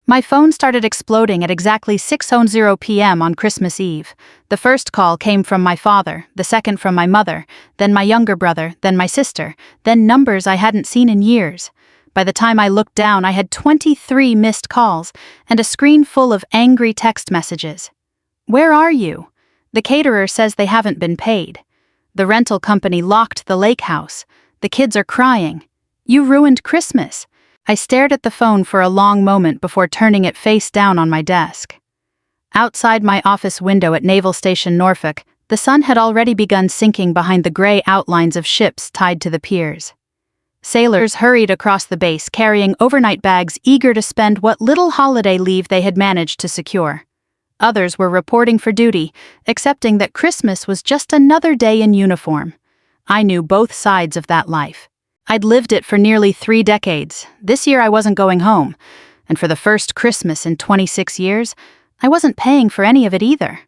My phone started exploding at exactly 6:00 p.m. on Christmas Eve. The first call came from my father, the second from my mother, then my younger brother, then my sister, then numbers I hadn't seen in years. By the time I looked down, I had 23 missed calls and a screen full of angry text messages. "Where are you? The caterer says they haven't been paid. The rental company locked the lake house. The kids are crying. You ruined Christmas." I stared at the phone for a long moment before turning it face down on my desk. Outside my office window at Naval Station Norfolk, the sun had already begun sinking behind the gray outlines of ships tied to the piers. Sailors hurried across the base carrying overnight bags, eager to spend what little holiday leave they had managed to secure. Others were reporting for duty, accepting that Christmas was just another day in uniform. I knew both sides of that life. I'd lived it for nearly 3 decades. This year I wasn't going home, and for the first Christmas in 26 years, I wasn't paying for any of it either.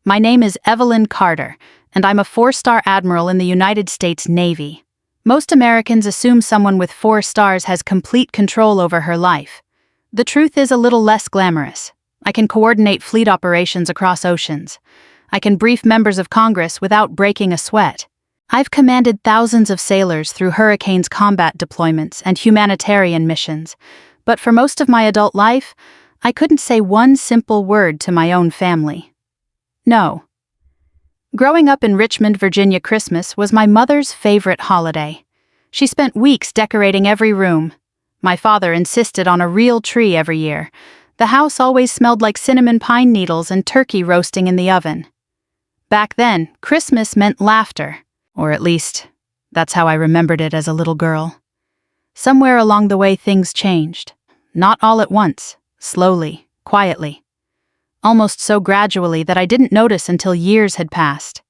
My name is Evelyn Carter, and I'm a 4-star admiral in the United States Navy. Most Americans assume someone with 4 stars has complete control over her life. The truth is a little less glamorous. I can coordinate fleet operations across oceans. I can brief members of Congress without breaking a sweat. I've commanded thousands of sailors through hurricanes combat deployments and humanitarian missions, but for most of my adult life, I couldn't say one simple word to my own family. No. Growing up in Richmond, Virginia, Christmas was my mother's favorite holiday. She spent weeks decorating every room. My father insisted on a real tree every year. The house always smelled like cinnamon pine needles and turkey roasting in the oven. Back then, Christmas meant laughter. Or at least, that's how I remembered it as a little girl. Somewhere along the way things changed. Not all at once, slowly, quietly. Almost so gradually that I didn't notice until years had passed.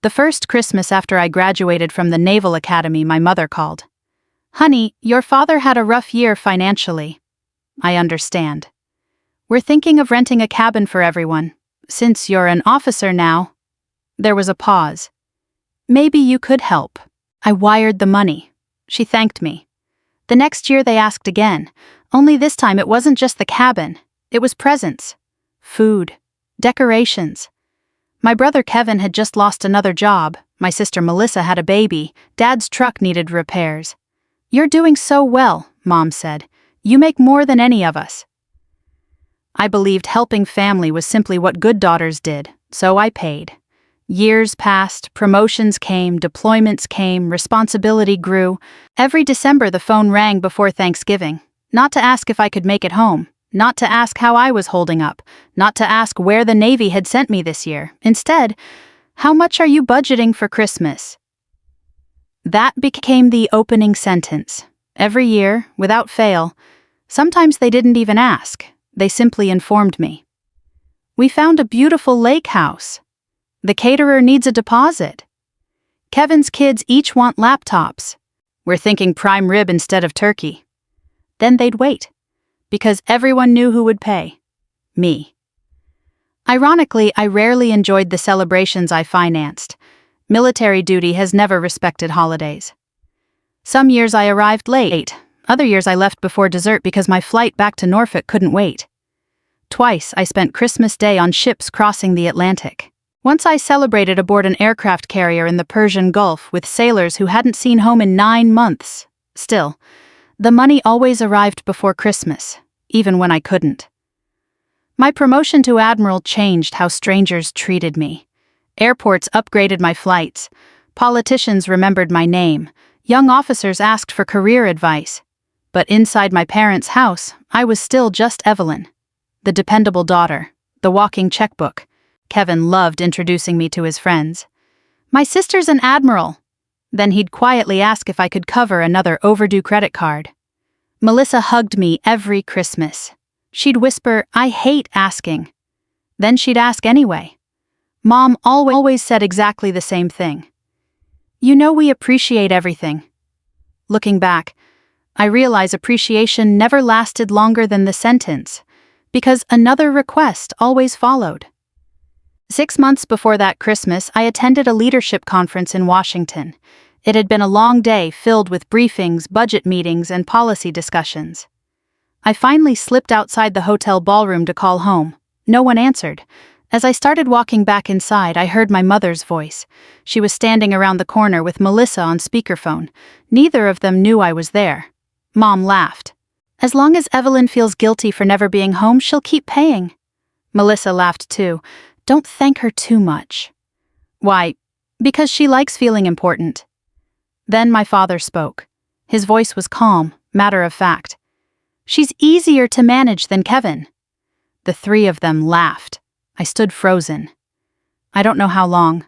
The first Christmas after I graduated from the Naval Academy, my mother called. "Honey, your father had a rough year financially." "I understand. We're thinking of renting a cabin for everyone. Since you're an officer now." There was a pause. "Maybe you could help." I wired the money. She thanked me. The next year they asked again, only this time it wasn't just the cabin, it was presents, food, decorations. My brother Kevin had just lost another job, my sister Melissa had a baby, Dad's truck needed repairs. "You're doing so well," Mom said. "You make more than any of us." I believed helping family was simply what good daughters did, so I paid. Years passed, promotions came, deployments came, responsibility grew. Every December the phone rang before Thanksgiving, not to ask if I could make it home, not to ask how I was holding up, not to ask where the Navy had sent me this year. Instead, "How much are you budgeting for Christmas?" That became the opening sentence. Every year, without fail. Sometimes they didn't even ask, they simply informed me. "We found a beautiful lake house. The caterer needs a deposit. Kevin's kids each want laptops. We're thinking prime rib instead of turkey." Then they'd wait, because everyone knew who would pay. Me. Ironically, I rarely enjoyed the celebrations I financed. Military duty has never respected holidays. Some years I arrived late, other years I left before dessert because my flight back to Norfolk couldn't wait. Twice I spent Christmas Day on ships crossing the Atlantic. Once I celebrated aboard an aircraft carrier in the Persian Gulf with sailors who hadn't seen home in 9 months. Still, the money always arrived before Christmas, even when I couldn't. My promotion to admiral changed how strangers treated me. Airports upgraded my flights. Politicians remembered my name. Young officers asked for career advice. But inside my parents' house, I was still just Evelyn, the dependable daughter, the walking checkbook. Kevin loved introducing me to his friends. "My sister's an admiral." Then he'd quietly ask if I could cover another overdue credit card. Melissa hugged me every Christmas. She'd whisper, "I hate asking." Then she'd ask anyway. Mom always said exactly the same thing. "You know we appreciate everything." Looking back, I realize appreciation never lasted longer than the sentence, because another request always followed. 6 months before that Christmas, I attended a leadership conference in Washington. It had been a long day filled with briefings, budget meetings, and policy discussions. I finally slipped outside the hotel ballroom to call home. No one answered. As I started walking back inside, I heard my mother's voice. She was standing around the corner with Melissa on speakerphone. Neither of them knew I was there. Mom laughed. "As long as Evelyn feels guilty for never being home, she'll keep paying." Melissa laughed too. "Don't thank her too much." "Why?" "Because she likes feeling important." Then my father spoke. His voice was calm, matter of fact. "She's easier to manage than Kevin." The three of them laughed. I stood frozen. I don't know how long.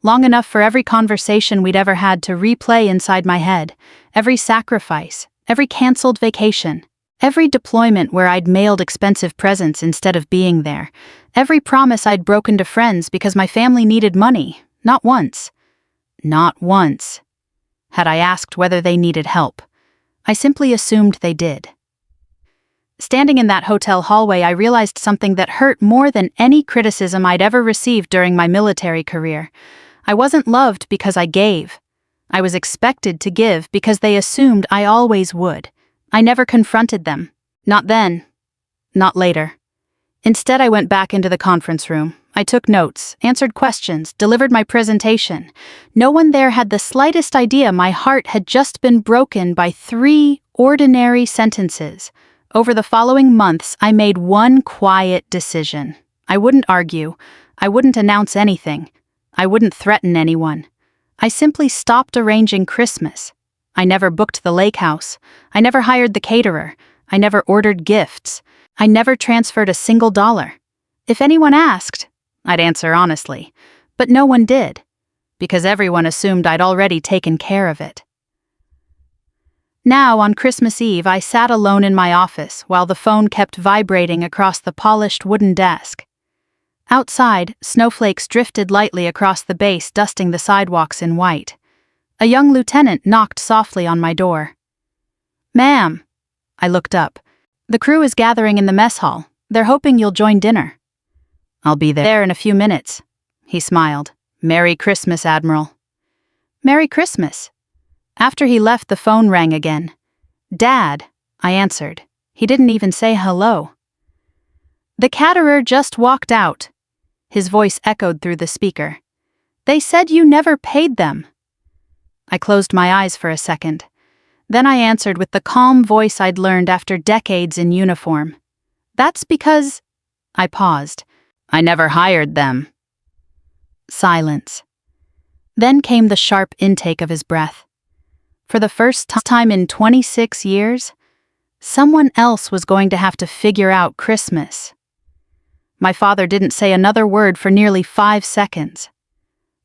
Long enough for every conversation we'd ever had to replay inside my head. Every sacrifice, every canceled vacation, every deployment where I'd mailed expensive presents instead of being there. Every promise I'd broken to friends because my family needed money. Not once. Not once. Had I asked whether they needed help. I simply assumed they did. Standing in that hotel hallway, I realized something that hurt more than any criticism I'd ever received during my military career. I wasn't loved because I gave. I was expected to give because they assumed I always would. I never confronted them. Not then. Not later. Instead, I went back into the conference room. I took notes, answered questions, delivered my presentation. No one there had the slightest idea my heart had just been broken by 3 ordinary sentences. Over the following months, I made one quiet decision. I wouldn't argue. I wouldn't announce anything. I wouldn't threaten anyone. I simply stopped arranging Christmas. I never booked the lake house. I never hired the caterer. I never ordered gifts. I never transferred a single dollar. If anyone asked, I'd answer honestly. But no one did, because everyone assumed I'd already taken care of it. Now, on Christmas Eve, I sat alone in my office while the phone kept vibrating across the polished wooden desk. Outside, snowflakes drifted lightly across the base, dusting the sidewalks in white. A young lieutenant knocked softly on my door. "Ma'am." I looked up. "The crew is gathering in the mess hall. They're hoping you'll join dinner." "I'll be there in a few minutes." He smiled. "Merry Christmas, Admiral." "Merry Christmas." After he left, the phone rang again. "Dad," I answered. He didn't even say hello. "The caterer just walked out." His voice echoed through the speaker. "They said you never paid them." I closed my eyes for a second. Then I answered with the calm voice I'd learned after decades in uniform. "That's because—" I paused. "I never hired them." Silence. Then came the sharp intake of his breath. For the first time in 26 years, someone else was going to have to figure out Christmas. My father didn't say another word for nearly 5 seconds.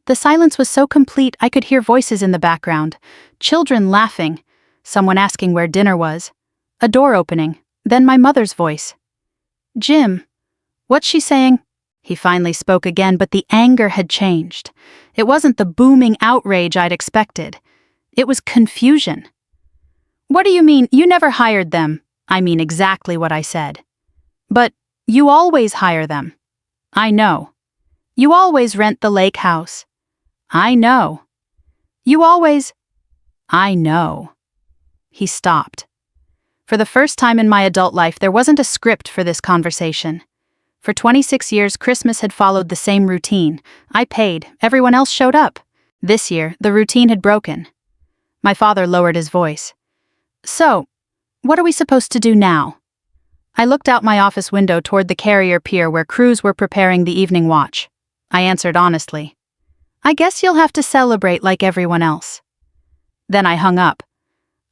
The silence was so complete I could hear voices in the background, children laughing, someone asking where dinner was, a door opening, then my mother's voice. "Jim, what's she saying?" He finally spoke again, but the anger had changed. It wasn't the booming outrage I'd expected. It was confusion. "What do you mean, you never hired them?" "I mean exactly what I said." "But you always hire them." "I know." "You always rent the lake house." "I know." "You always—" "I know." He stopped. For the first time in my adult life, there wasn't a script for this conversation. For 26 years, Christmas had followed the same routine. I paid, everyone else showed up. This year, the routine had broken. My father lowered his voice. "So, what are we supposed to do now?" I looked out my office window toward the carrier pier where crews were preparing the evening watch. I answered honestly. "I guess you'll have to celebrate like everyone else." Then I hung up.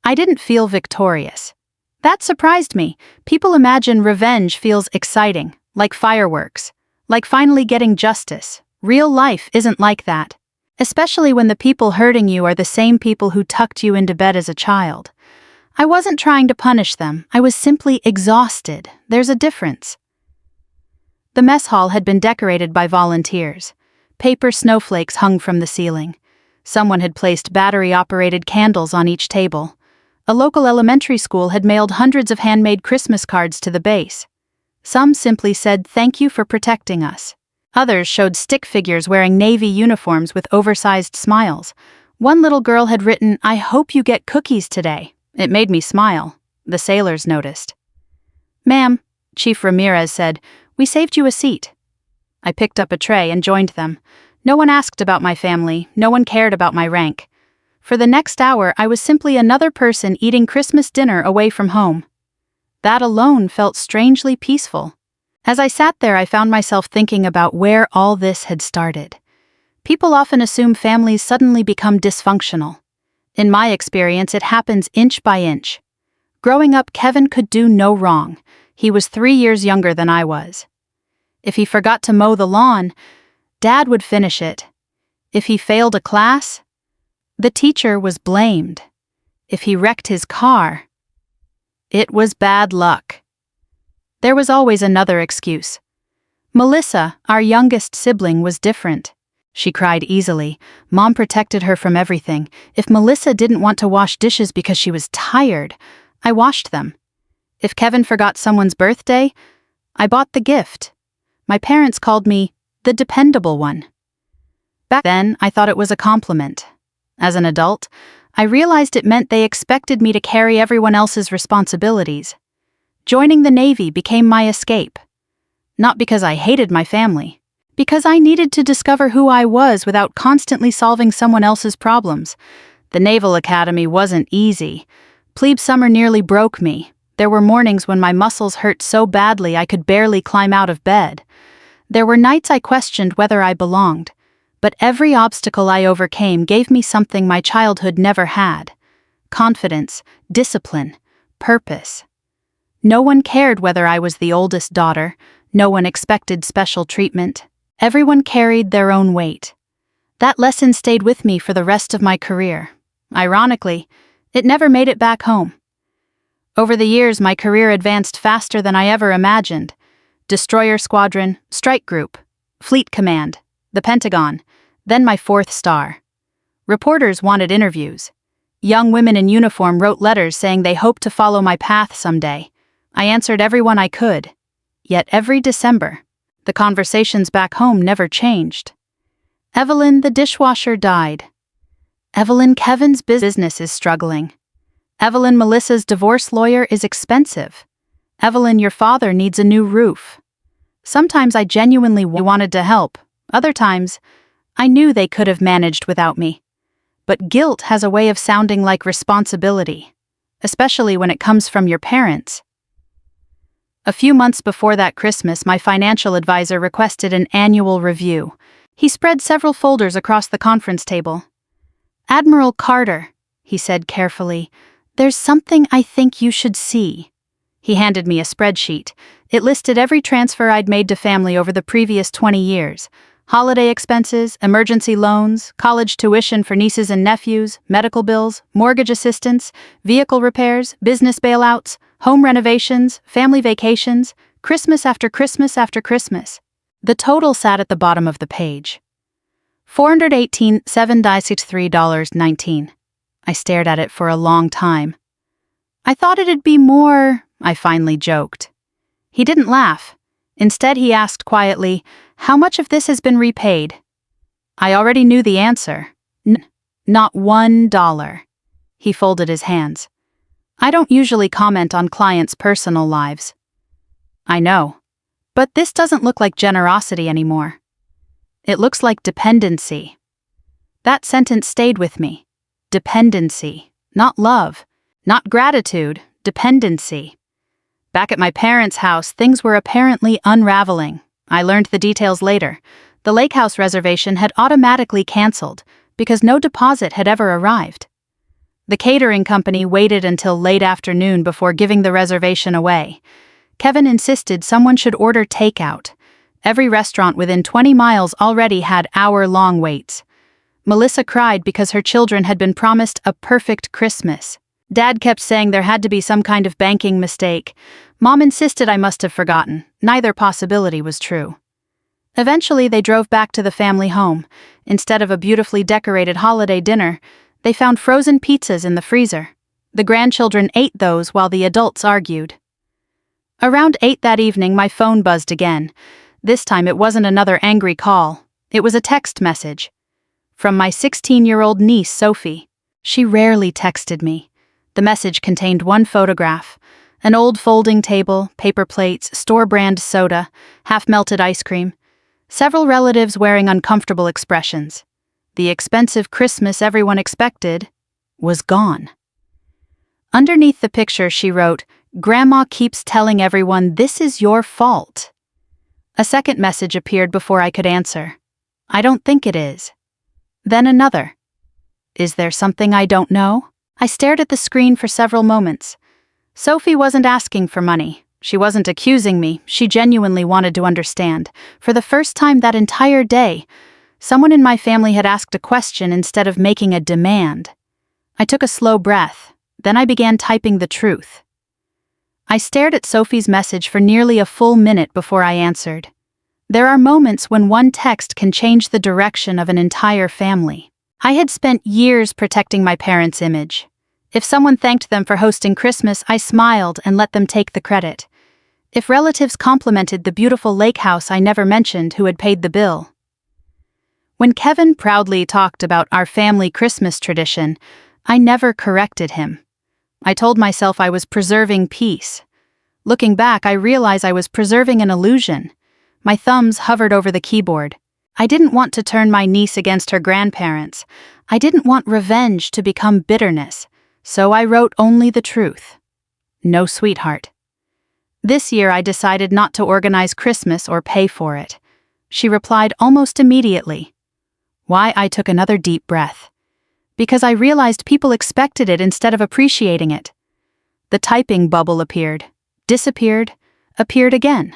I didn't feel victorious. That surprised me. People imagine revenge feels exciting, like fireworks, like finally getting justice. Real life isn't like that. Especially when the people hurting you are the same people who tucked you into bed as a child. I wasn't trying to punish them. I was simply exhausted. There's a difference. The mess hall had been decorated by volunteers. Paper snowflakes hung from the ceiling. Someone had placed battery-operated candles on each table. A local elementary school had mailed hundreds of handmade Christmas cards to the base. Some simply said, "Thank you for protecting us." Others showed stick figures wearing Navy uniforms with oversized smiles. One little girl had written, "I hope you get cookies today." It made me smile. The sailors noticed. "Ma'am," Chief Ramirez said, "we saved you a seat." I picked up a tray and joined them. No one asked about my family, no one cared about my rank. For the next hour, I was simply another person eating Christmas dinner away from home. That alone felt strangely peaceful. As I sat there, I found myself thinking about where all this had started. People often assume families suddenly become dysfunctional. In my experience, it happens inch by inch. Growing up, Kevin could do no wrong. He was 3 years younger than I was. If he forgot to mow the lawn, Dad would finish it. If he failed a class, the teacher was blamed. If he wrecked his car, it was bad luck. There was always another excuse. Melissa, our youngest sibling, was different. She cried easily. Mom protected her from everything. If Melissa didn't want to wash dishes because she was tired, I washed them. If Kevin forgot someone's birthday, I bought the gift. My parents called me the dependable one. Back then, I thought it was a compliment. As an adult, I realized it meant they expected me to carry everyone else's responsibilities. Joining the Navy became my escape. Not because I hated my family, because I needed to discover who I was without constantly solving someone else's problems. The Naval Academy wasn't easy. Plebe summer nearly broke me. There were mornings when my muscles hurt so badly I could barely climb out of bed. There were nights I questioned whether I belonged. But every obstacle I overcame gave me something my childhood never had: confidence, discipline, purpose. No one cared whether I was the oldest daughter. No one expected special treatment. Everyone carried their own weight. That lesson stayed with me for the rest of my career. Ironically, it never made it back home. Over the years, my career advanced faster than I ever imagined. Destroyer Squadron, Strike Group, Fleet Command, the Pentagon, then my 4th star. Reporters wanted interviews. Young women in uniform wrote letters saying they hoped to follow my path someday. I answered everyone I could. Yet every December, the conversations back home never changed. Evelyn, the dishwasher, died. Evelyn, Kevin's business is struggling. Evelyn, Melissa's divorce lawyer is expensive. Evelyn, your father needs a new roof. Sometimes I genuinely wanted to help. Other times, I knew they could have managed without me. But guilt has a way of sounding like responsibility, especially when it comes from your parents. A few months before that Christmas, my financial advisor requested an annual review. He spread several folders across the conference table. "Admiral Carter," he said carefully, "there's something I think you should see." He handed me a spreadsheet. It listed every transfer I'd made to family over the previous 20 years. Holiday expenses, emergency loans, college tuition for nieces and nephews, medical bills, mortgage assistance, vehicle repairs, business bailouts, home renovations, family vacations, Christmas after Christmas after Christmas. The total sat at the bottom of the page. $418,763.19. I stared at it for a long time. "I thought it'd be more," I finally joked. He didn't laugh. Instead, he asked quietly, "How much of this has been repaid?" I already knew the answer. Not $1. He folded his hands. "I don't usually comment on clients' personal lives." "I know. But this doesn't look like generosity anymore. It looks like dependency." That sentence stayed with me. Dependency. Not love. Not gratitude. Dependency. Back at my parents' house, things were apparently unraveling. I learned the details later. The lake house reservation had automatically canceled because no deposit had ever arrived. The catering company waited until late afternoon before giving the reservation away. Kevin insisted someone should order takeout. Every restaurant within 20 miles already had hour-long waits. Melissa cried because her children had been promised a perfect Christmas. Dad kept saying there had to be some kind of banking mistake. Mom insisted I must have forgotten. Neither possibility was true. Eventually, they drove back to the family home. Instead of a beautifully decorated holiday dinner, they found frozen pizzas in the freezer. The grandchildren ate those while the adults argued. Around 8 that evening, my phone buzzed again. This time it wasn't another angry call. It was a text message. From my 16-year-old niece, Sophie. She rarely texted me. The message contained one photograph, An old folding table, paper plates, store-brand soda, half-melted ice cream. Several relatives wearing uncomfortable expressions. The expensive Christmas everyone expected was gone. Underneath the picture she wrote, "Grandma keeps telling everyone this is your fault." A second message appeared before I could answer. "I don't think it is." Then another. "Is there something I don't know?" I stared at the screen for several moments. Sophie wasn't asking for money. She wasn't accusing me. She genuinely wanted to understand. For the first time that entire day, someone in my family had asked a question instead of making a demand. I took a slow breath. Then I began typing the truth. I stared at Sophie's message for nearly a full minute before I answered. There are moments when one text can change the direction of an entire family. I had spent years protecting my parents' image. If someone thanked them for hosting Christmas, I smiled and let them take the credit. If relatives complimented the beautiful lake house I never mentioned who had paid the bill. When Kevin proudly talked about our family Christmas tradition, I never corrected him. I told myself I was preserving peace. Looking back, I realized I was preserving an illusion. My thumbs hovered over the keyboard. I didn't want to turn my niece against her grandparents. I didn't want revenge to become bitterness. So I wrote only the truth. No, sweetheart. This year I decided not to organize Christmas or pay for it. She replied almost immediately. Why? I took another deep breath. Because I realized people expected it instead of appreciating it. The typing bubble appeared, disappeared, appeared again.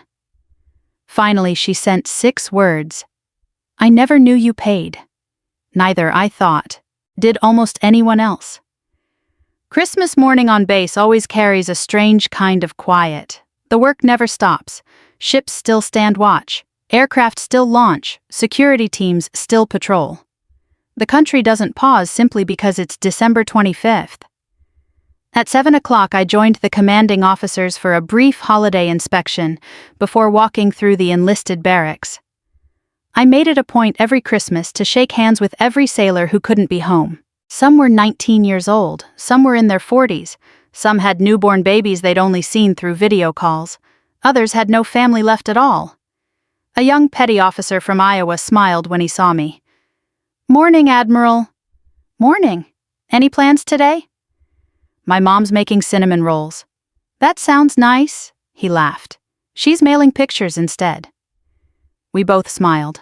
Finally, she sent 6 words. I never knew you paid. Neither, I thought, did almost anyone else. Christmas morning on base always carries a strange kind of quiet. The work never stops. Ships still stand watch. Aircraft still launch. Security teams still patrol. The country doesn't pause simply because it's December 25th. At 7 o'clock, I joined the commanding officers for a brief holiday inspection before walking through the enlisted barracks. I made it a point every Christmas to shake hands with every sailor who couldn't be home. Some were 19 years old, some were in their 40s, some had newborn babies they'd only seen through video calls, others had no family left at all. A young petty officer from Iowa smiled when he saw me. "Morning, Admiral." "Morning. Any plans today?" "My mom's making cinnamon rolls." "That sounds nice," he laughed. "She's mailing pictures instead." We both smiled.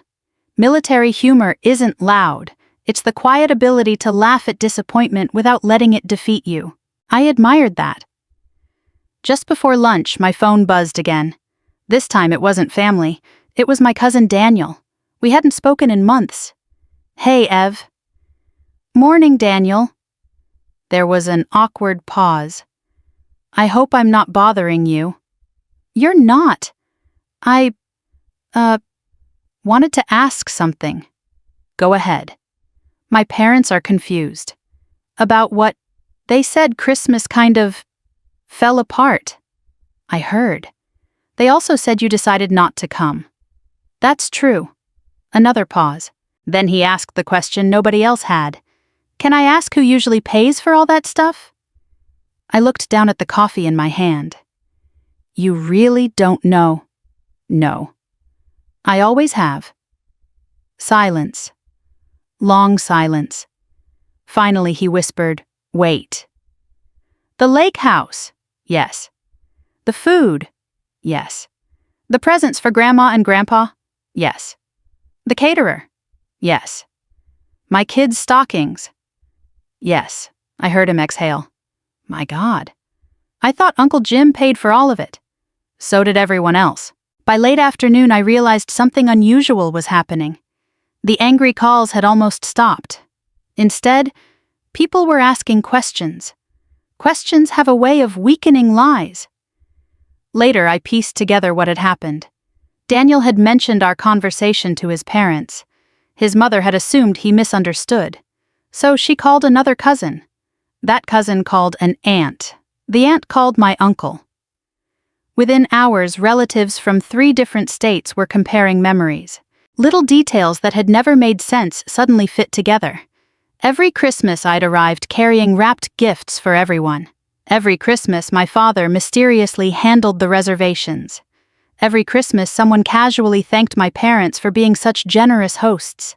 Military humor isn't loud. It's the quiet ability to laugh at disappointment without letting it defeat you. I admired that. Just before lunch, my phone buzzed again. This time it wasn't family. It was my cousin Daniel. We hadn't spoken in months. "Hey, Ev." "Morning, Daniel." There was an awkward pause. "I hope I'm not bothering you." "You're not. I, wanted to ask something." "Go ahead." "My parents are confused." "About what?" "They said Christmas kind of fell apart." "I heard. They also said you decided not to come." "That's true." Another pause. Then he asked the question nobody else had. "Can I ask who usually pays for all that stuff?" I looked down at the coffee in my hand. "You really don't know?" "No." "I always have." Silence. Long silence. Finally he whispered, "Wait." "The lake house?" "Yes." "The food?" "Yes." "The presents for Grandma and Grandpa?" "Yes." "The caterer?" "Yes." "My kids' stockings?" "Yes." I heard him exhale. My God. I thought Uncle Jim paid for all of it. So did everyone else. By late afternoon, I realized something unusual was happening. The angry calls had almost stopped. Instead, people were asking questions. Questions have a way of weakening lies. Later, I pieced together what had happened. Daniel had mentioned our conversation to his parents. His mother had assumed he misunderstood. So she called another cousin. That cousin called an aunt. The aunt called my uncle. Within hours, relatives from 3 different states were comparing memories. Little details that had never made sense suddenly fit together. Every Christmas I'd arrived carrying wrapped gifts for everyone. Every Christmas, my father mysteriously handled the reservations. Every Christmas, someone casually thanked my parents for being such generous hosts.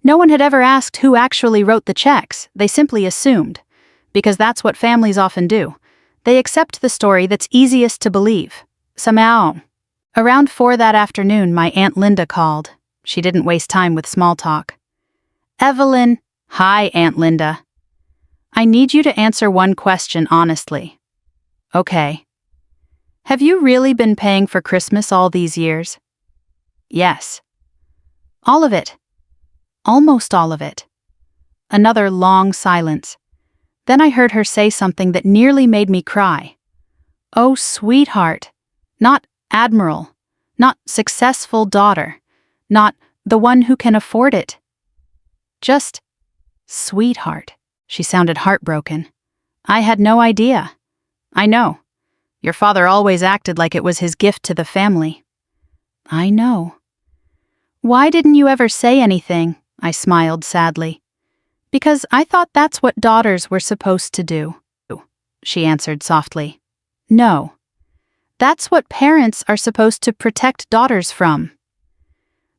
No one had ever asked who actually wrote the checks, they simply assumed. Because that's what families often do. They accept the story that's easiest to believe. Somehow. Around 4 that afternoon, my Aunt Linda called. She didn't waste time with small talk. Evelyn. Hi, Aunt Linda. I need you to answer one question honestly. Okay. Have you really been paying for Christmas all these years? Yes. All of it. Almost all of it. Another long silence. Then I heard her say something that nearly made me cry. Oh, sweetheart. Not admiral. Not successful daughter. Not the one who can afford it. Just sweetheart. She sounded heartbroken. I had no idea. I know. Your father always acted like it was his gift to the family. I know. Why didn't you ever say anything? I smiled sadly. Because I thought that's what daughters were supposed to do, she answered softly. No. That's what parents are supposed to protect daughters from.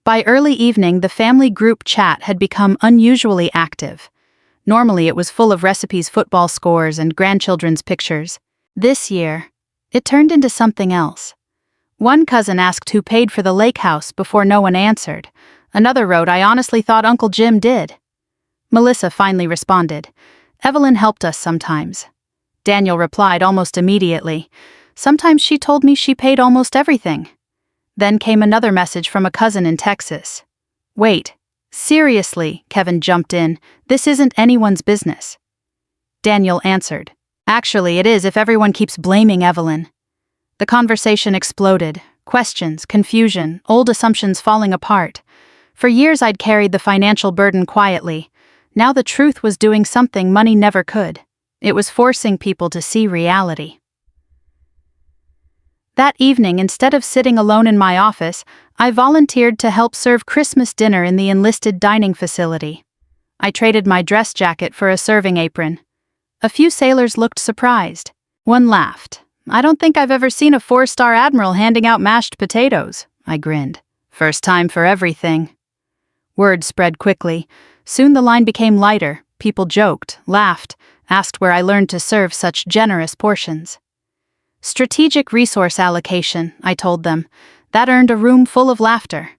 By early evening, the family group chat had become unusually active. Normally, it was full of recipes, football scores, and grandchildren's pictures. This year, it turned into something else. One cousin asked who paid for the lake house before no one answered. Another wrote, I honestly thought Uncle Jim did. Melissa finally responded, Evelyn helped us sometimes. Daniel replied almost immediately, sometimes she told me she paid almost everything. Then came another message from a cousin in Texas. Wait, seriously, Kevin jumped in, this isn't anyone's business. Daniel answered, actually it is if everyone keeps blaming Evelyn. The conversation exploded, questions, confusion, old assumptions falling apart. For years I'd carried the financial burden quietly. Now the truth was doing something money never could. It was forcing people to see reality. That evening, instead of sitting alone in my office, I volunteered to help serve Christmas dinner in the enlisted dining facility. I traded my dress jacket for a serving apron. A few sailors looked surprised. One laughed. I don't think I've ever seen a 4-star admiral handing out mashed potatoes, I grinned. First time for everything. Word spread quickly. Soon the line became lighter. People joked, laughed, asked where I learned to serve such generous portions. Strategic resource allocation, I told them. That earned a room full of laughter.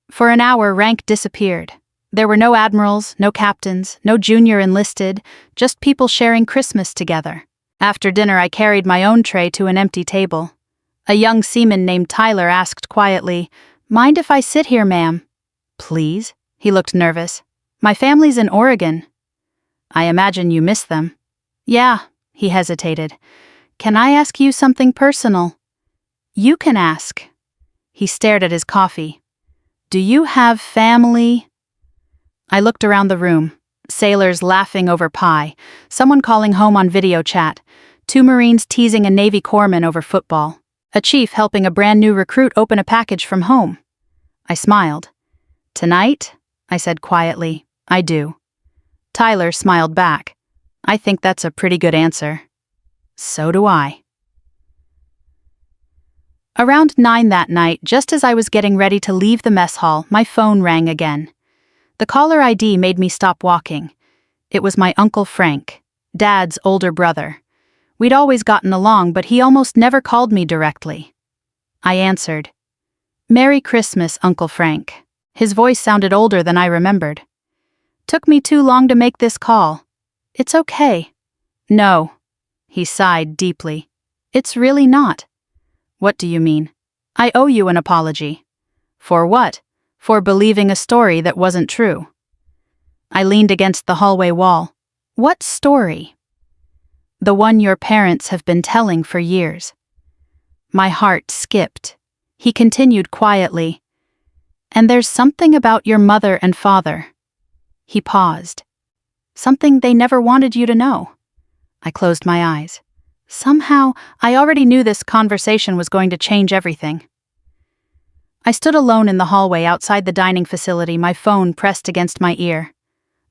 For an hour, rank disappeared. There were no admirals, no captains, no junior enlisted, just people sharing Christmas together. After dinner, I carried my own tray to an empty table. A young seaman named Tyler asked quietly, Mind if I sit here, ma'am? Please? He looked nervous. My family's in Oregon. I imagine you miss them. Yeah, he hesitated. Can I ask you something personal? You can ask. He stared at his coffee. Do you have family? I looked around the room. Sailors laughing over pie, someone calling home on video chat, 2 Marines teasing a Navy corpsman over football, a chief helping a brand new recruit open a package from home. I smiled. Tonight? I said quietly, I do. Tyler smiled back. I think that's a pretty good answer. So do I. Around 9 that night, just as I was getting ready to leave the mess hall, my phone rang again. The caller ID made me stop walking. It was my Uncle Frank, Dad's older brother. We'd always gotten along, but he almost never called me directly. I answered. Merry Christmas, Uncle Frank. His voice sounded older than I remembered. Took me too long to make this call. It's okay. No. He sighed deeply. It's really not. What do you mean? I owe you an apology. For what? For believing a story that wasn't true. I leaned against the hallway wall. What story? The one your parents have been telling for years. My heart skipped. He continued quietly. And there's something about your mother and father. He paused. Something they never wanted you to know. I closed my eyes. Somehow, I already knew this conversation was going to change everything. I stood alone in the hallway outside the dining facility, my phone pressed against my ear.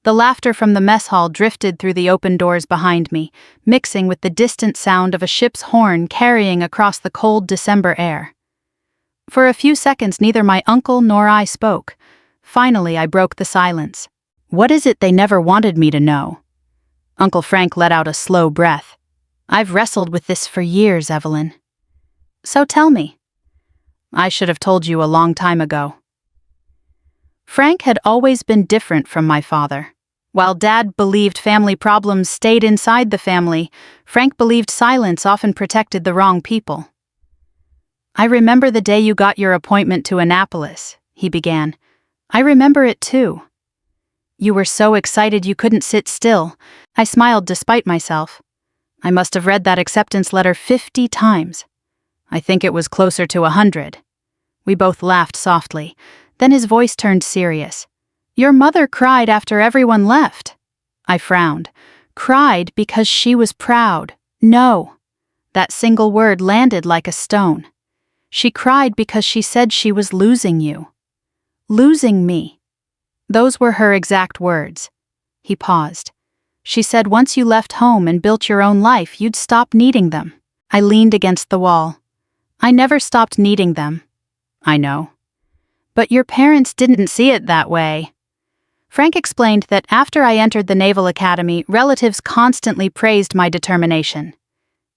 The laughter from the mess hall drifted through the open doors behind me, mixing with the distant sound of a ship's horn carrying across the cold December air. For a few seconds neither my uncle nor I spoke. Finally, I broke the silence. "What is it they never wanted me to know?" Uncle Frank let out a slow breath. "I've wrestled with this for years, Evelyn." "So tell me." "I should have told you a long time ago." Frank had always been different from my father. While Dad believed family problems stayed inside the family, Frank believed silence often protected the wrong people. "I remember the day you got your appointment to Annapolis," he began. "I remember it too. You were so excited you couldn't sit still." I smiled despite myself. I must have read that acceptance letter 50 times. I think it was closer to 100. We both laughed softly. Then his voice turned serious. "Your mother cried after everyone left." I frowned. "Cried because she was proud. No." That single word landed like a stone. "She cried because she said she was losing you. Losing me." Those were her exact words. He paused. "She said once you left home and built your own life, you'd stop needing them." I leaned against the wall. "I never stopped needing them." "I know. But your parents didn't see it that way." Frank explained that after I entered the Naval Academy, relatives constantly praised my determination.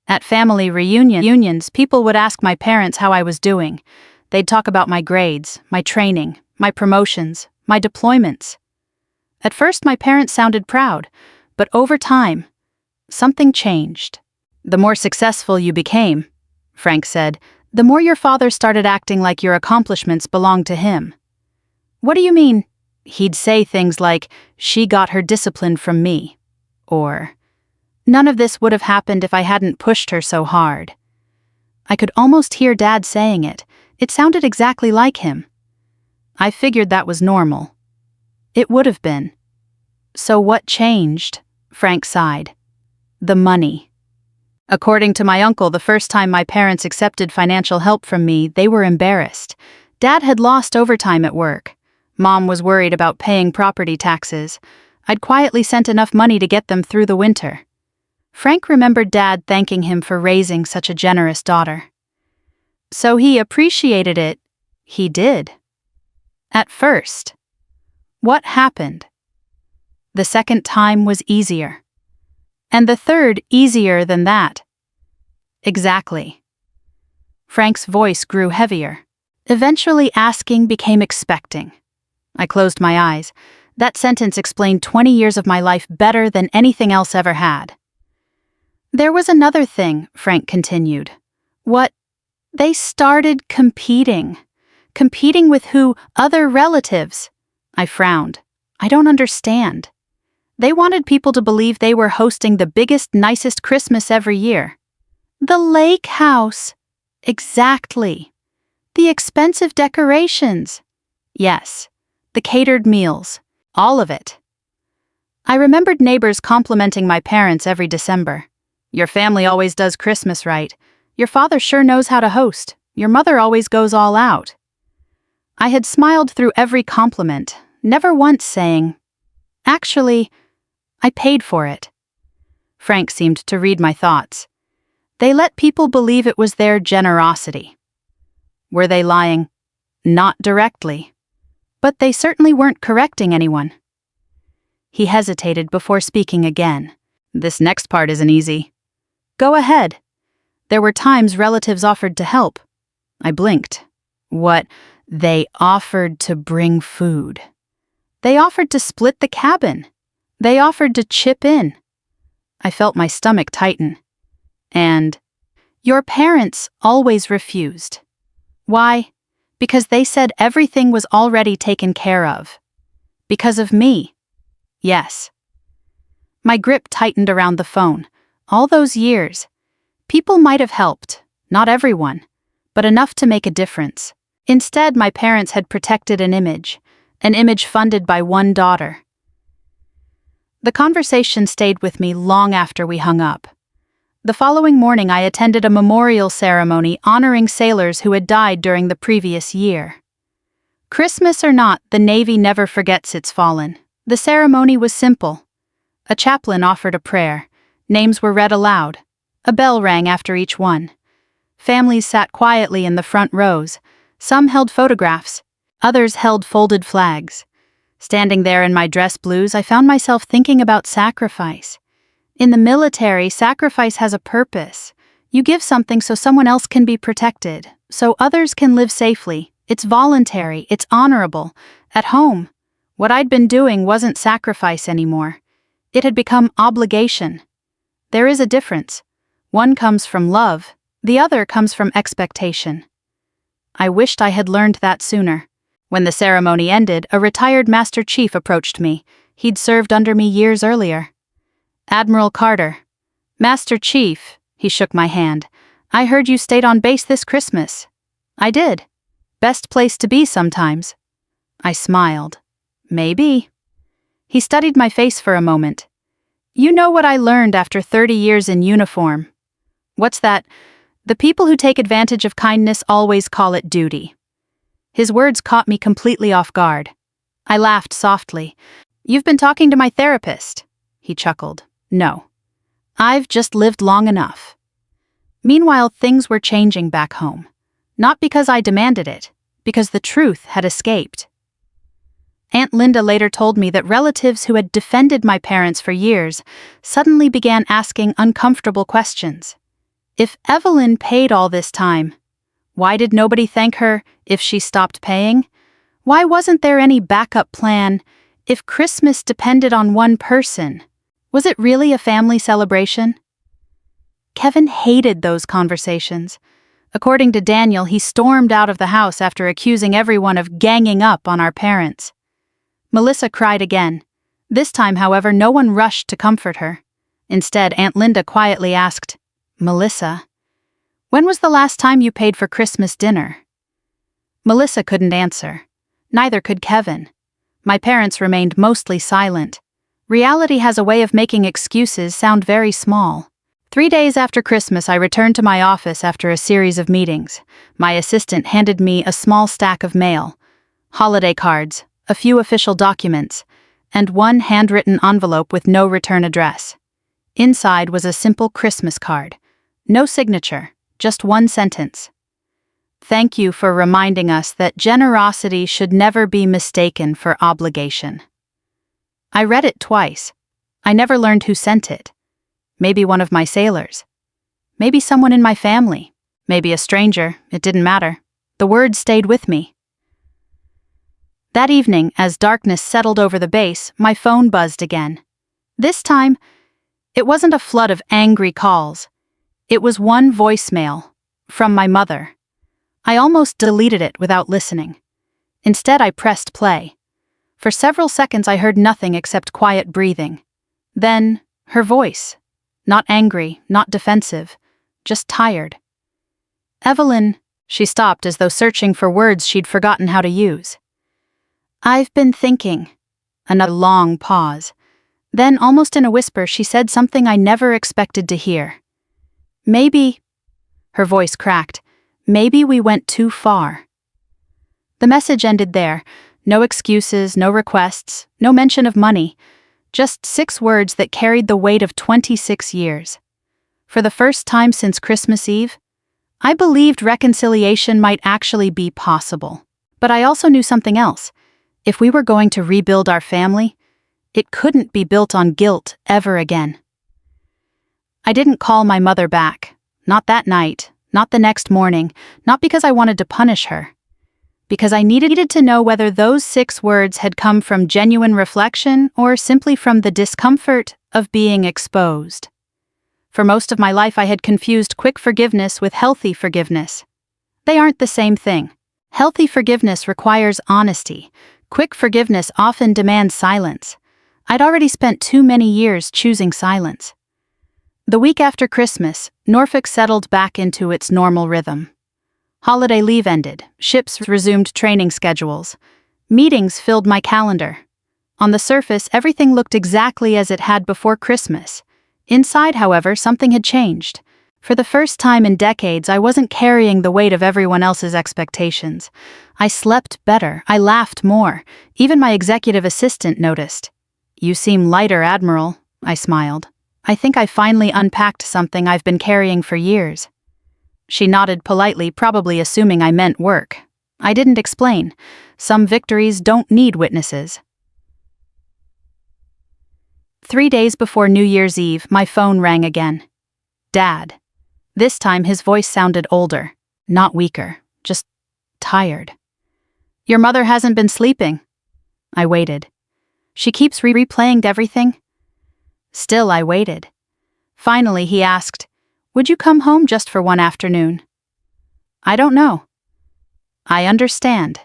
At family reunions, people would ask my parents how I was doing. They'd talk about my grades, my training, my promotions, my deployments. At first, my parents sounded proud, but over time, something changed. "The more successful you became," Frank said, "the more your father started acting like your accomplishments belonged to him." "What do you mean?" He'd say things like, "She got her discipline from me," or, "None of this would have happened if I hadn't pushed her so hard." I could almost hear Dad saying it. It sounded exactly like him. I figured that was normal. It would have been. "So what changed?" Frank sighed. "The money." According to my uncle, the first time my parents accepted financial help from me, they were embarrassed. Dad had lost overtime at work. Mom was worried about paying property taxes. I'd quietly sent enough money to get them through the winter. Frank remembered Dad thanking him for raising such a generous daughter. "So he appreciated it." "He did. At first." "What happened?" "The second time was easier. And the third easier than that." "Exactly." Frank's voice grew heavier. Eventually asking became expecting. I closed my eyes. That sentence explained 20 years of my life better than anything else ever had. "There was another thing," Frank continued. "What? They started competing. Competing with who? Other relatives." I frowned. "I don't understand." "They wanted people to believe they were hosting the biggest, nicest Christmas every year." "The lake house." "Exactly. The expensive decorations." "Yes. The catered meals. All of it." I remembered neighbors complimenting my parents every December. "Your family always does Christmas right. Your father sure knows how to host. Your mother always goes all out." I had smiled through every compliment, never once saying, "Actually, I paid for it." Frank seemed to read my thoughts. "They let people believe it was their generosity." Were they lying? Not directly. But they certainly weren't correcting anyone. He hesitated before speaking again. "This next part isn't easy." "Go ahead." "There were times relatives offered to help." I blinked. "What? They offered to bring food. They offered to split the cabin. They offered to chip in." I felt my stomach tighten. "And your parents always refused." "Why?" "Because they said everything was already taken care of." "Because of me?" "Yes." My grip tightened around the phone. All those years. People might have helped, not everyone, but enough to make a difference. Instead, my parents had protected an image funded by one daughter. The conversation stayed with me long after we hung up. The following morning, I attended a memorial ceremony honoring sailors who had died during the previous year. Christmas or not, the Navy never forgets its fallen. The ceremony was simple. A chaplain offered a prayer. Names were read aloud. A bell rang after each one. Families sat quietly in the front rows. Some held photographs. Others held folded flags. Standing there in my dress blues, I found myself thinking about sacrifice. In the military, sacrifice has a purpose. You give something so someone else can be protected, so others can live safely. It's voluntary, it's honorable. At home, what I'd been doing wasn't sacrifice anymore. It had become obligation. There is a difference. One comes from love, the other comes from expectation. I wished I had learned that sooner. When the ceremony ended, a retired Master Chief approached me. He'd served under me years earlier. Admiral Carter. Master Chief, he shook my hand. I heard you stayed on base this Christmas. I did. Best place to be sometimes. I smiled. Maybe. He studied my face for a moment. You know what I learned after 30 years in uniform? What's that? The people who take advantage of kindness always call it duty. His words caught me completely off guard. I laughed softly. You've been talking to my therapist. He chuckled. No. I've just lived long enough. Meanwhile, things were changing back home. Not because I demanded it, because the truth had escaped. Aunt Linda later told me that relatives who had defended my parents for years suddenly began asking uncomfortable questions. If Evelyn paid all this time, why did nobody thank her if she stopped paying? Why wasn't there any backup plan if Christmas depended on one person? Was it really a family celebration? Kevin hated those conversations. According to Daniel, he stormed out of the house after accusing everyone of ganging up on our parents. Melissa cried again. This time, however, no one rushed to comfort her. Instead, Aunt Linda quietly asked, Melissa, when was the last time you paid for Christmas dinner? Melissa couldn't answer. Neither could Kevin. My parents remained mostly silent. Reality has a way of making excuses sound very small. 3 days after Christmas, I returned to my office after a series of meetings. My assistant handed me a small stack of mail, holiday cards, a few official documents, and one handwritten envelope with no return address. Inside was a simple Christmas card. No signature, just one sentence. Thank you for reminding us that generosity should never be mistaken for obligation. I read it twice. I never learned who sent it. Maybe one of my sailors. Maybe someone in my family. Maybe a stranger, it didn't matter. The words stayed with me. That evening, as darkness settled over the base, my phone buzzed again. This time, it wasn't a flood of angry calls. It was one voicemail, from my mother. I almost deleted it without listening. Instead, I pressed play. For several seconds, I heard nothing except quiet breathing. Then, her voice. Not angry, not defensive, just tired. Evelyn, she stopped as though searching for words she'd forgotten how to use. I've been thinking. Another long pause. Then, almost in a whisper, she said something I never expected to hear. Maybe, her voice cracked, maybe we went too far. The message ended there. No excuses, no requests, no mention of money. Just 6 words that carried the weight of 26 years. For the first time since Christmas Eve, I believed reconciliation might actually be possible. But I also knew something else. If we were going to rebuild our family, it couldn't be built on guilt ever again. I didn't call my mother back. Not that night, not the next morning, not because I wanted to punish her. Because I needed to know whether those 6 words had come from genuine reflection or simply from the discomfort of being exposed. For most of my life, I had confused quick forgiveness with healthy forgiveness. They aren't the same thing. Healthy forgiveness requires honesty. Quick forgiveness often demands silence. I'd already spent too many years choosing silence. The week after Christmas, Norfolk settled back into its normal rhythm. Holiday leave ended, ships resumed training schedules. Meetings filled my calendar. On the surface, everything looked exactly as it had before Christmas. Inside, however, something had changed. For the first time in decades, I wasn't carrying the weight of everyone else's expectations. I slept better, I laughed more. Even my executive assistant noticed. You seem lighter, Admiral, I smiled. I think I finally unpacked something I've been carrying for years. She nodded politely, probably assuming I meant work. I didn't explain. Some victories don't need witnesses. 3 days before New Year's Eve, my phone rang again. Dad. This time his voice sounded older, not weaker, just tired. Your mother hasn't been sleeping. I waited. She keeps replaying everything. Still I waited. Finally he asked, would you come home just for one afternoon? I don't know. I understand.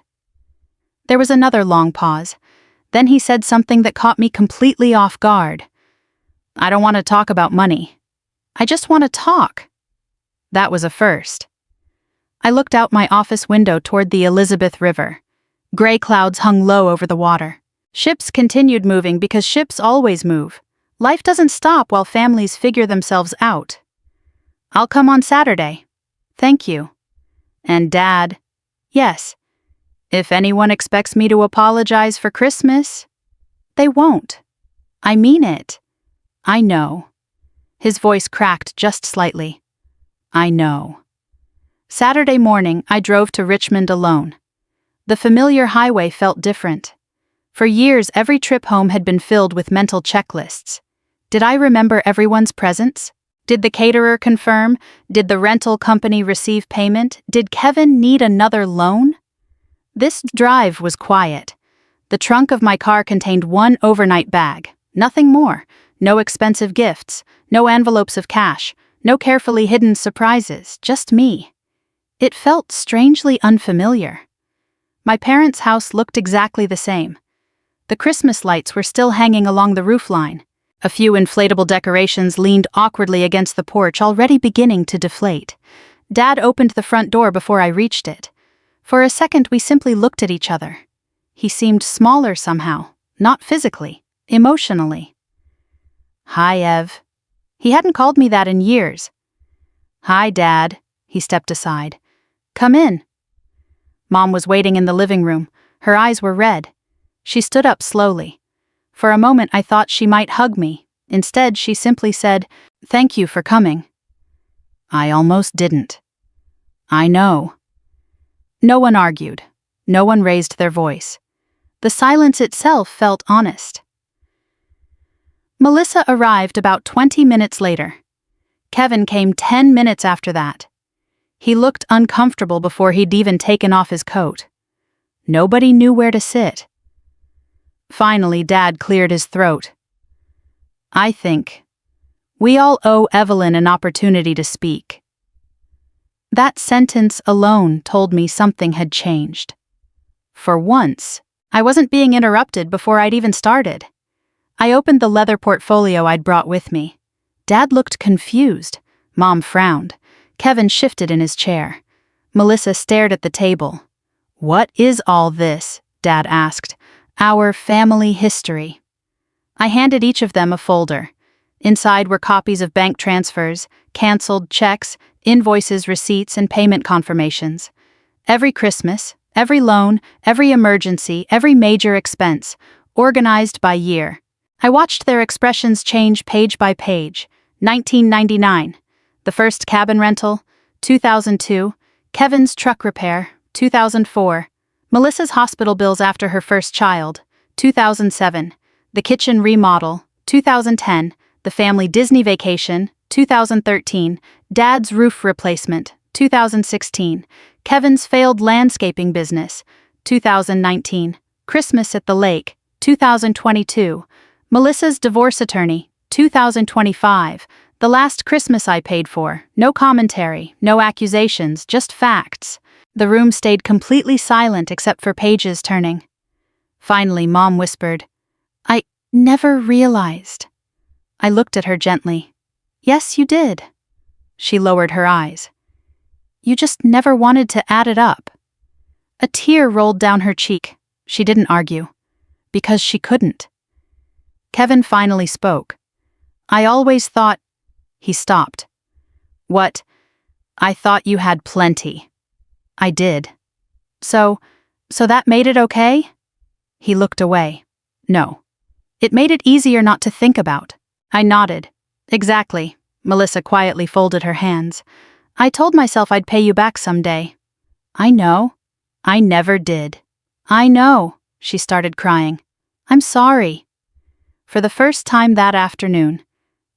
There was another long pause. Then he said something that caught me completely off guard. I don't want to talk about money. I just want to talk. That was a first. I looked out my office window toward the Elizabeth River. Gray clouds hung low over the water. Ships continued moving because ships always move. Life doesn't stop while families figure themselves out. I'll come on Saturday. Thank you. And Dad, yes. If anyone expects me to apologize for Christmas, they won't. I mean it. I know. His voice cracked just slightly. I know. Saturday morning, I drove to Richmond alone. The familiar highway felt different. For years, every trip home had been filled with mental checklists. Did I remember everyone's presents? Did the caterer confirm? Did the rental company receive payment? Did Kevin need another loan? This drive was quiet. The trunk of my car contained one overnight bag, nothing more. No expensive gifts, no envelopes of cash, no carefully hidden surprises, just me. It felt strangely unfamiliar. My parents' house looked exactly the same. The Christmas lights were still hanging along the roofline. A few inflatable decorations leaned awkwardly against the porch, already beginning to deflate. Dad opened the front door before I reached it. For a second, we simply looked at each other. He seemed smaller somehow, not physically, emotionally. Hi, Ev. He hadn't called me that in years. Hi, Dad. He stepped aside. Come in. Mom was waiting in the living room. Her eyes were red. She stood up slowly. For a moment I thought she might hug me. Instead, she simply said, "Thank you for coming." I almost didn't. I know. No one argued. No one raised their voice. The silence itself felt honest. Melissa arrived about 20 minutes later. Kevin came 10 minutes after that. He looked uncomfortable before he'd even taken off his coat. Nobody knew where to sit. Finally, Dad cleared his throat. I think we all owe Evelyn an opportunity to speak. That sentence alone told me something had changed. For once, I wasn't being interrupted before I'd even started. I opened the leather portfolio I'd brought with me. Dad looked confused. Mom frowned. Kevin shifted in his chair. Melissa stared at the table. What is all this? Dad asked. Our family history. I handed each of them a folder. Inside were copies of bank transfers, canceled checks, invoices, receipts, and payment confirmations. Every Christmas, every loan, every emergency, every major expense, organized by year. I watched their expressions change page by page. 1999. The first cabin rental. 2002. Kevin's truck repair. 2004. Melissa's hospital bills after her first child. 2007. The kitchen remodel. 2010. The family Disney vacation. 2013. Dad's roof replacement. 2016. Kevin's failed landscaping business. 2019. Christmas at the lake. 2022. Melissa's divorce attorney. 2025. The last Christmas I paid for. No commentary, no accusations, just facts. The room stayed completely silent except for pages turning. Finally, Mom whispered, I never realized. I looked at her gently. Yes, you did. She lowered her eyes. You just never wanted to add it up. A tear rolled down her cheek. She didn't argue. Because she couldn't. Kevin finally spoke. I always thought... He stopped. What? I thought you had plenty. I did. So that made it okay? He looked away. No. It made it easier not to think about. I nodded. Exactly. Melissa quietly folded her hands. I told myself I'd pay you back someday. I know. I never did. I know. She started crying. I'm sorry. For the first time that afternoon,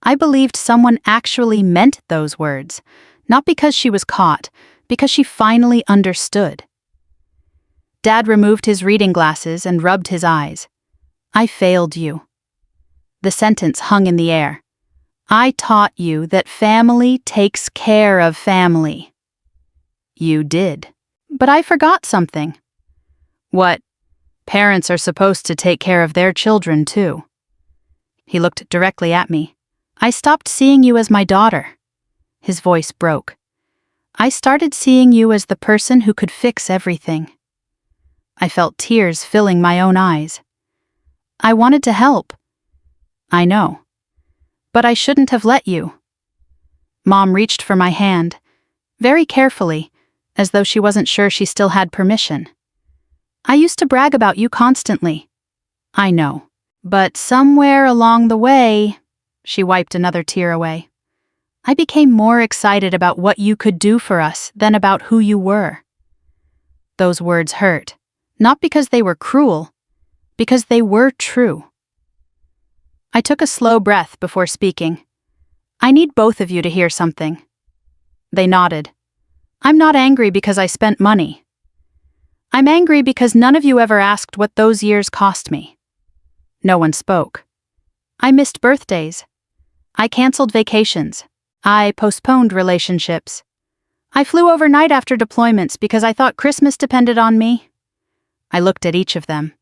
I believed someone actually meant those words, not because she was caught, because she finally understood. Dad removed his reading glasses and rubbed his eyes. I failed you. The sentence hung in the air. I taught you that family takes care of family. You did. But I forgot something. What? Parents are supposed to take care of their children, too. He looked directly at me. I stopped seeing you as my daughter. His voice broke. I started seeing you as the person who could fix everything. I felt tears filling my own eyes. I wanted to help. I know. But I shouldn't have let you. Mom reached for my hand, very carefully, as though she wasn't sure she still had permission. I used to brag about you constantly. I know. But somewhere along the way, she wiped another tear away, I became more excited about what you could do for us than about who you were. Those words hurt, not because they were cruel, because they were true. I took a slow breath before speaking. I need both of you to hear something. They nodded. I'm not angry because I spent money. I'm angry because none of you ever asked what those years cost me. No one spoke. I missed birthdays. I canceled vacations. I postponed relationships. I flew overnight after deployments because I thought Christmas depended on me. I looked at each of them.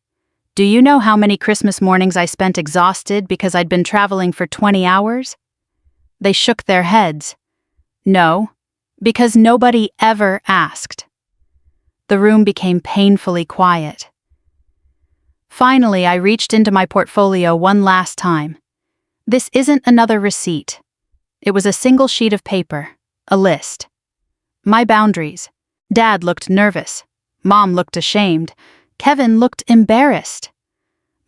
Do you know how many Christmas mornings I spent exhausted because I'd been traveling for 20 hours? They shook their heads. No, because nobody ever asked. The room became painfully quiet. Finally, I reached into my portfolio one last time. This isn't another receipt. It was a single sheet of paper, a list. My boundaries. Dad looked nervous. Mom looked ashamed. Kevin looked embarrassed.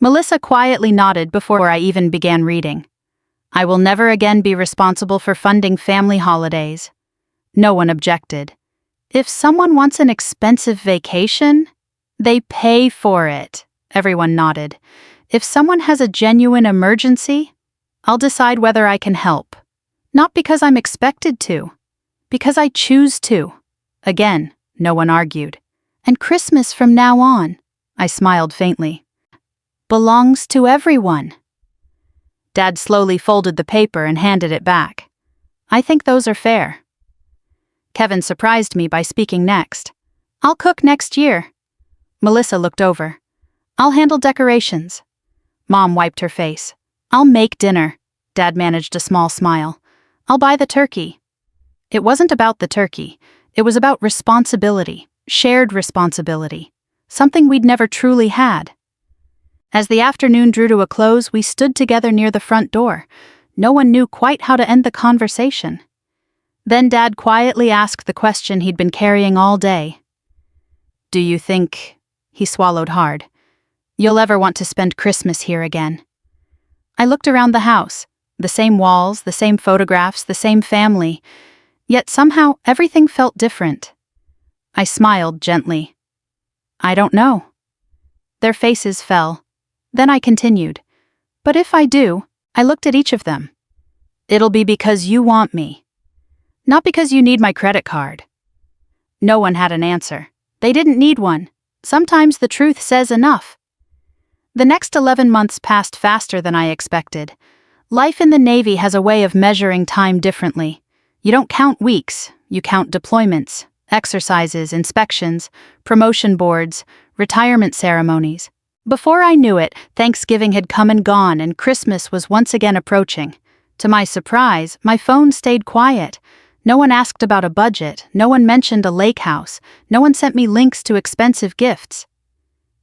Melissa quietly nodded before I even began reading. I will never again be responsible for funding family holidays. No one objected. If someone wants an expensive vacation, they pay for it. Everyone nodded. If someone has a genuine emergency, I'll decide whether I can help. Not because I'm expected to, because I choose to. Again, no one argued. And Christmas from now on, I smiled faintly, belongs to everyone. Dad slowly folded the paper and handed it back. I think those are fair. Kevin surprised me by speaking next. I'll cook next year. Melissa looked over. I'll handle decorations. Mom wiped her face. I'll make dinner. Dad managed a small smile. I'll buy the turkey. It wasn't about the turkey. It was about responsibility, shared responsibility, something we'd never truly had. As the afternoon drew to a close, we stood together near the front door. No one knew quite how to end the conversation. Then Dad quietly asked the question he'd been carrying all day. Do you think, he swallowed hard, you'll ever want to spend Christmas here again? I looked around the house. The same walls, the same photographs, the same family. Yet somehow everything felt different. I smiled gently. I don't know. Their faces fell. Then I continued. But if I do, I looked at each of them. It'll be because you want me. Not because you need my credit card. No one had an answer. They didn't need one. Sometimes the truth says enough. The next 11 months passed faster than I expected. Life in the Navy has a way of measuring time differently. You don't count weeks, you count deployments, exercises, inspections, promotion boards, retirement ceremonies. Before I knew it, Thanksgiving had come and gone and Christmas was once again approaching. To my surprise, my phone stayed quiet. No one asked about a budget, no one mentioned a lake house, no one sent me links to expensive gifts.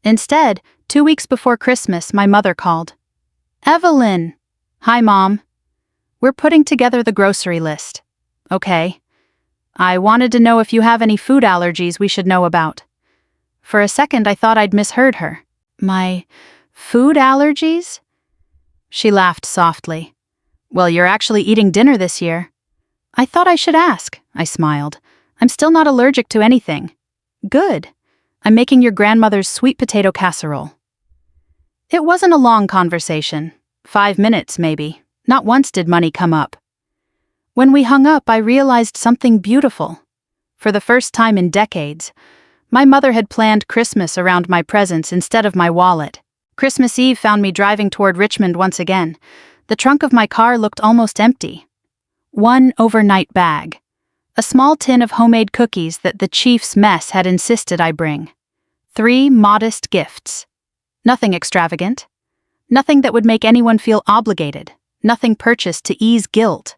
Instead, 2 weeks before Christmas, my mother called. Evelyn! Hi, Mom. We're putting together the grocery list. Okay. I wanted to know if you have any food allergies we should know about. For a second, I thought I'd misheard her. My food allergies? She laughed softly. Well, you're actually eating dinner this year. I thought I should ask, I smiled. I'm still not allergic to anything. Good. I'm making your grandmother's sweet potato casserole. It wasn't a long conversation. 5 minutes, maybe. Not once did money come up. When we hung up, I realized something beautiful. For the first time in decades, my mother had planned Christmas around my presents instead of my wallet. Christmas Eve found me driving toward Richmond once again. The trunk of my car looked almost empty. One overnight bag. A small tin of homemade cookies that the chief's mess had insisted I bring. 3 modest gifts. Nothing extravagant. Nothing that would make anyone feel obligated. Nothing purchased to ease guilt.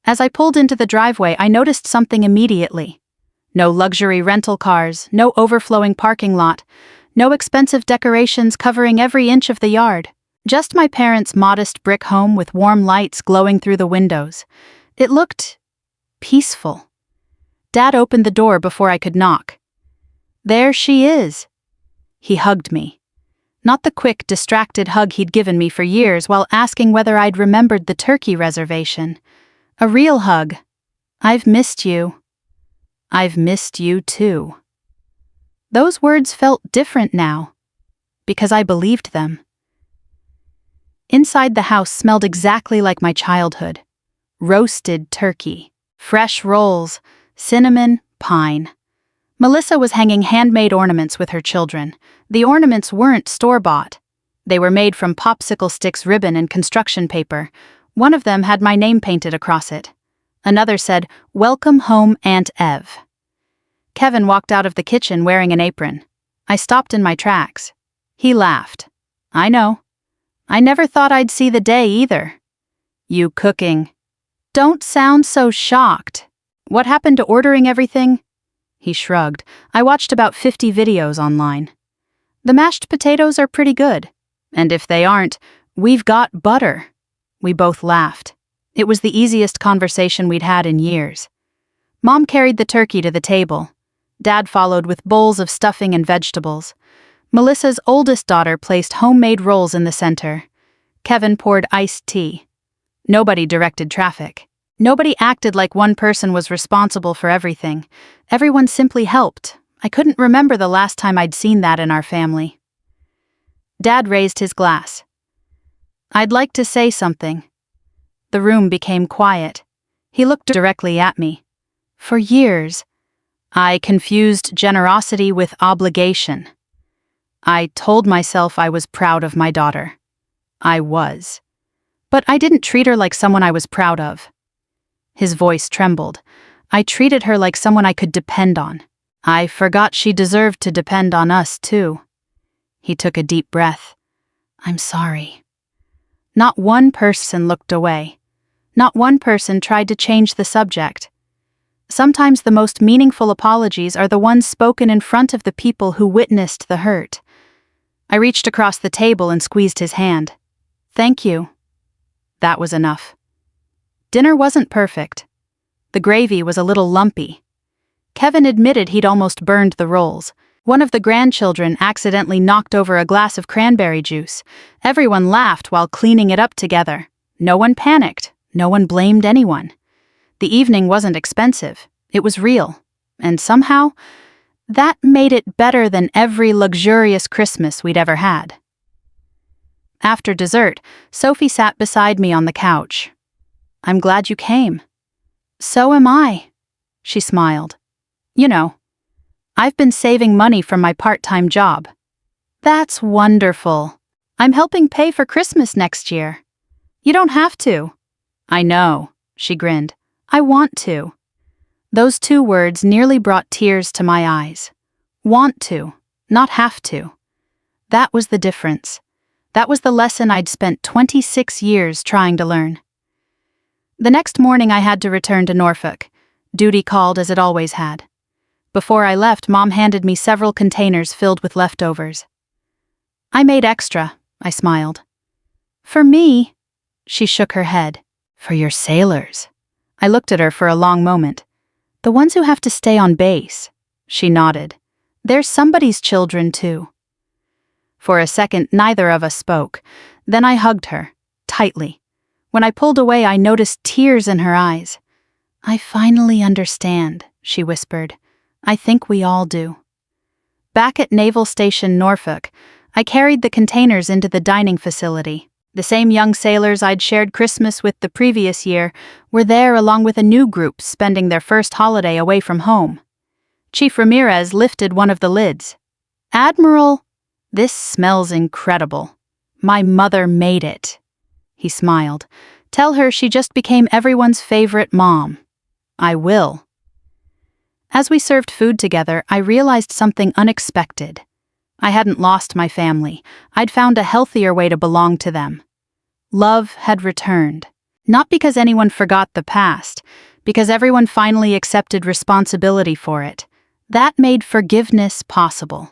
As I pulled into the driveway, I noticed something immediately. No luxury rental cars, no overflowing parking lot, no expensive decorations covering every inch of the yard. Just my parents' modest brick home with warm lights glowing through the windows. It looked peaceful. Dad opened the door before I could knock. There she is. He hugged me. Not the quick, distracted hug he'd given me for years while asking whether I'd remembered the turkey reservation. A real hug. I've missed you. I've missed you too. Those words felt different now, because I believed them. Inside the house smelled exactly like my childhood. Roasted turkey, fresh rolls, cinnamon, pine. Melissa was hanging handmade ornaments with her children. The ornaments weren't store-bought. They were made from popsicle sticks, ribbon, and construction paper. One of them had my name painted across it. Another said, "Welcome home, Aunt Ev." Kevin walked out of the kitchen wearing an apron. I stopped in my tracks. He laughed. I know. I never thought I'd see the day either. You cooking. Don't sound so shocked. What happened to ordering everything? He shrugged. I watched about 50 videos online. The mashed potatoes are pretty good. And if they aren't, we've got butter. We both laughed. It was the easiest conversation we'd had in years. Mom carried the turkey to the table. Dad followed with bowls of stuffing and vegetables. Melissa's oldest daughter placed homemade rolls in the center. Kevin poured iced tea. Nobody directed traffic. Nobody acted like one person was responsible for everything. Everyone simply helped. I couldn't remember the last time I'd seen that in our family. Dad raised his glass. I'd like to say something. The room became quiet. He looked directly at me. For years, I confused generosity with obligation. I told myself I was proud of my daughter. I was. But I didn't treat her like someone I was proud of. His voice trembled. I treated her like someone I could depend on. I forgot she deserved to depend on us, too. He took a deep breath. I'm sorry. Not one person looked away. Not one person tried to change the subject. Sometimes the most meaningful apologies are the ones spoken in front of the people who witnessed the hurt. I reached across the table and squeezed his hand. Thank you. That was enough. Dinner wasn't perfect. The gravy was a little lumpy. Kevin admitted he'd almost burned the rolls. One of the grandchildren accidentally knocked over a glass of cranberry juice. Everyone laughed while cleaning it up together. No one panicked. No one blamed anyone. The evening wasn't expensive. It was real. And somehow, that made it better than every luxurious Christmas we'd ever had. After dessert, Sophie sat beside me on the couch. I'm glad you came. So am I. She smiled. You know, I've been saving money from my part-time job. That's wonderful. I'm helping pay for Christmas next year. You don't have to. I know, she grinned. I want to. Those 2 words nearly brought tears to my eyes. Want to, not have to. That was the difference. That was the lesson I'd spent 26 years trying to learn. The next morning I had to return to Norfolk. Duty called as it always had. Before I left, Mom handed me several containers filled with leftovers. I made extra, I smiled. For me? She shook her head. For your sailors. I looked at her for a long moment. The ones who have to stay on base. She nodded. They're somebody's children too. For a second, neither of us spoke. Then I hugged her, tightly. When I pulled away, I noticed tears in her eyes. "I finally understand," she whispered. "I think we all do." Back at Naval Station Norfolk, I carried the containers into the dining facility. The same young sailors I'd shared Christmas with the previous year were there along with a new group spending their first holiday away from home. Chief Ramirez lifted one of the lids. "Admiral, this smells incredible. My mother made it." He smiled. "Tell her she just became everyone's favorite mom." "I will." As we served food together, I realized something unexpected. I hadn't lost my family. I'd found a healthier way to belong to them. Love had returned. Not because anyone forgot the past, because everyone finally accepted responsibility for it. That made forgiveness possible.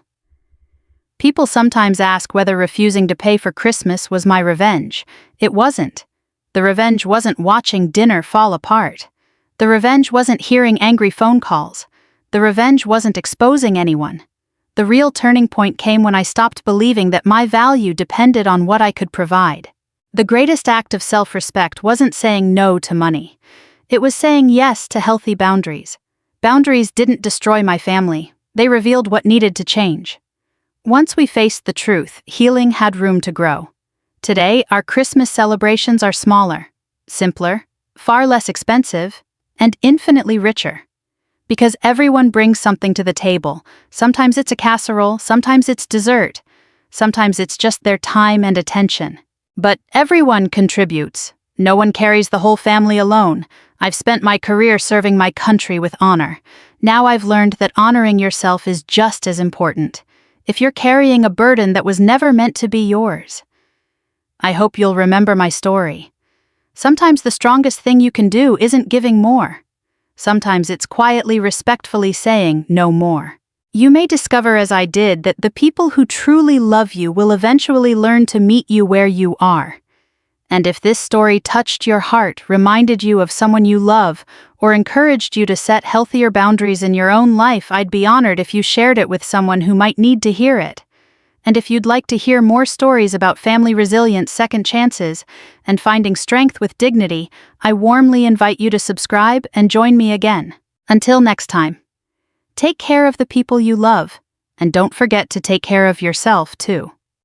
People sometimes ask whether refusing to pay for Christmas was my revenge. It wasn't. The revenge wasn't watching dinner fall apart. The revenge wasn't hearing angry phone calls. The revenge wasn't exposing anyone. The real turning point came when I stopped believing that my value depended on what I could provide. The greatest act of self-respect wasn't saying no to money. It was saying yes to healthy boundaries. Boundaries didn't destroy my family. They revealed what needed to change. Once we faced the truth, healing had room to grow. Today, our Christmas celebrations are smaller, simpler, far less expensive, and infinitely richer. Because everyone brings something to the table. Sometimes it's a casserole, sometimes it's dessert, sometimes it's just their time and attention. But everyone contributes. No one carries the whole family alone. I've spent my career serving my country with honor. Now I've learned that honoring yourself is just as important. If you're carrying a burden that was never meant to be yours. I hope you'll remember my story. Sometimes the strongest thing you can do isn't giving more. Sometimes it's quietly, respectfully saying no more. You may discover, as I did, that the people who truly love you will eventually learn to meet you where you are. And if this story touched your heart, reminded you of someone you love, or encouraged you to set healthier boundaries in your own life, I'd be honored if you shared it with someone who might need to hear it. And if you'd like to hear more stories about family resilience, second chances, and finding strength with dignity, I warmly invite you to subscribe and join me again. Until next time, take care of the people you love, and don't forget to take care of yourself too.